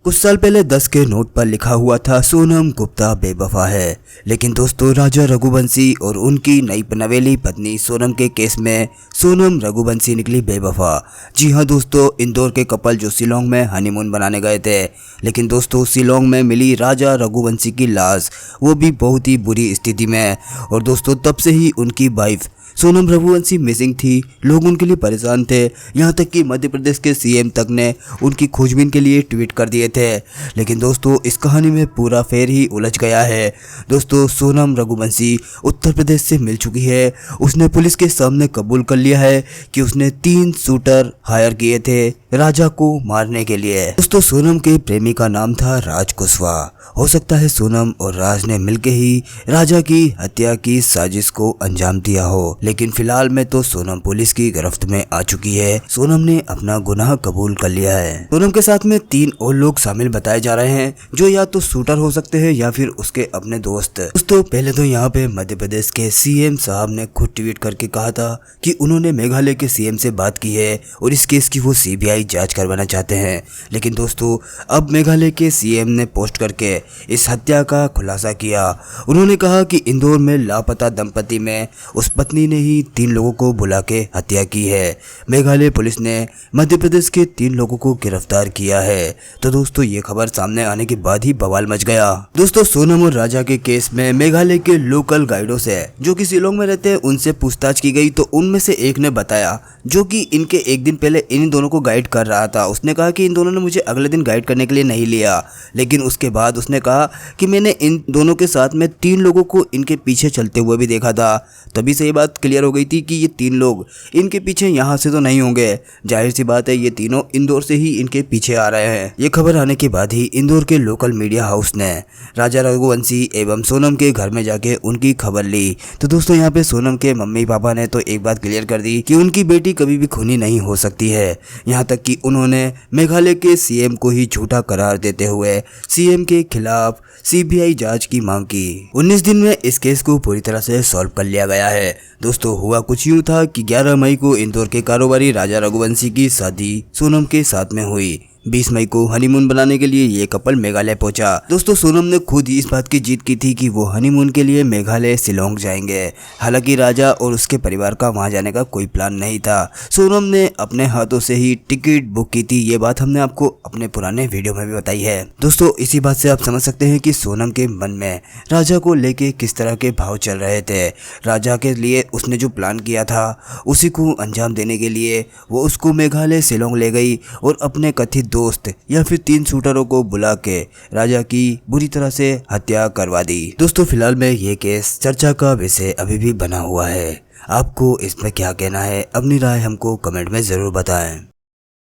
कुछ साल पहले 10 के नोट पर लिखा हुआ था सोनम गुप्ता बेवफा है। लेकिन दोस्तों राजा रघुवंशी और उनकी नई नवेली पत्नी सोनम के केस में सोनम रघुवंशी निकली बेवफा। जी हाँ दोस्तों, इंदौर के कपल जो शिलोंग में हनीमून बनाने गए थे, लेकिन दोस्तों शिलोंग में मिली राजा रघुवंशी की लाश, वो भी बहुत ही बुरी स्थिति में। और दोस्तों तब से ही उनकी वाइफ सोनम रघुवंशी मिसिंग थी। लोग उनके लिए परेशान थे, यहाँ तक कि मध्य प्रदेश के सीएम तक ने उनकी खोजबीन के लिए ट्वीट कर दिए थे। लेकिन दोस्तों इस कहानी में पूरा फेर ही उलझ गया है। दोस्तों सोनम रघुवंशी उत्तर प्रदेश से मिल चुकी है। उसने पुलिस के सामने कबूल कर लिया है कि उसने 3 शूटर हायर किए थे राजा को मारने के लिए। दोस्तों सोनम के प्रेमी का नाम था राज कुशवाहा। हो सकता है सोनम और राज ने मिलकर ही राजा की हत्या की साजिश को अंजाम दिया हो, लेकिन फिलहाल में तो सोनम पुलिस की गिरफ्त में आ चुकी है। सोनम ने अपना गुनाह कबूल कर लिया है। सोनम के साथ में 3 और लोग शामिल बताए जा रहे हैं, जो या तो शूटर हो सकते हैं या फिर उसके अपने दोस्त। दोस्तों पहले तो यहाँ पे मध्य प्रदेश के सीएम साहब ने खुद ट्वीट करके कहा था कि उन्होंने मेघालय के सीएम से बात की है और इस केस की वो सीबीआई जांच करवाना चाहते हैं। लेकिन दोस्तों अब मेघालय के सीएम ने पोस्ट करके इस हत्या का खुलासा किया। उन्होंने कहा कि इंदौर में लापता दंपति में उस पत्नी ने ही 3 लोगों को बुला के हत्या की है। मेघालय पुलिस ने मध्य प्रदेश के 3 लोगों को गिरफ्तार किया है। तो दोस्तों ये खबर सामने आने के बाद ही बवाल मच गया। दोस्तों सोनम और राजा के केस में मेघालय के लोकल गाइडों से, जो कि शिलोंग में रहते हैं, उनसे पूछताछ की गई। तो उनमें से एक ने बताया, जो कि इनके एक दिन पहले इन दोनों को गाइड कर रहा था, उसने कहा कि इन दोनों ने मुझे अगले दिन गाइड करने के लिए नहीं लिया, लेकिन उसके बाद उसने कहा कि मैंने इन दोनों के साथ में 3 लोगों को इनके पीछे चलते हुए भी देखा था। तभी से ये बात क्लियर हो गई थी कि ये 3 लोग इनके पीछे यहाँ से तो नहीं होंगे। जाहिर सी बात है ये तीनों इंदौर से ही इनके पीछे आ रहे हैं। ये खबर आने के बाद ही इंदौर के लोकल मीडिया हाउस ने राजा रघुवंशी एवं सोनम के घर में जाके उनकी खबर ली। तो दोस्तों यहाँ पे सोनम के मम्मी पापा ने तो एक बात क्लियर कर दी कि उनकी बेटी कभी भी खूनी नहीं हो सकती है। यहाँ तक कि उन्होंने मेघालय के सीएम को ही झूठा करार देते हुए सीएम के खिलाफ सीबीआई जांच की मांग की। 19 दिन में इस केस को पूरी तरह से सॉल्व कर लिया गया है। दोस्तों हुआ कुछ यूं था कि 11 मई को इंदौर के कारोबारी राजा रघुवंशी की शादी सोनम के साथ में हुई। 20 मई को हनीमून बनाने के लिए ये कपल मेघालय पहुंचा। दोस्तों सोनम ने खुद ही इस बात की जीत की थी कि वो हनीमून के लिए मेघालय शिलोंग जाएंगे। हालांकि राजा और उसके परिवार का वहां जाने का कोई प्लान नहीं था। सोनम ने अपने हाथों से ही टिकट बुक की थी। ये बात हमने आपको अपने पुराने वीडियो में भी बताई है। दोस्तों इसी बात से आप समझ सकते हैं कि सोनम के मन में राजा को लेके किस तरह के भाव चल रहे थे। राजा के लिए उसने जो प्लान किया था उसी को अंजाम देने के लिए वो उसको मेघालय शिलोंग ले गई और अपने कथित दोस्त या फिर 3 शूटरों को बुला के राजा की बुरी तरह से हत्या करवा दी। दोस्तों फिलहाल में ये केस चर्चा का विषय अभी भी बना हुआ है। आपको इसमें क्या कहना है? अपनी राय हमको कमेंट में जरूर बताएं।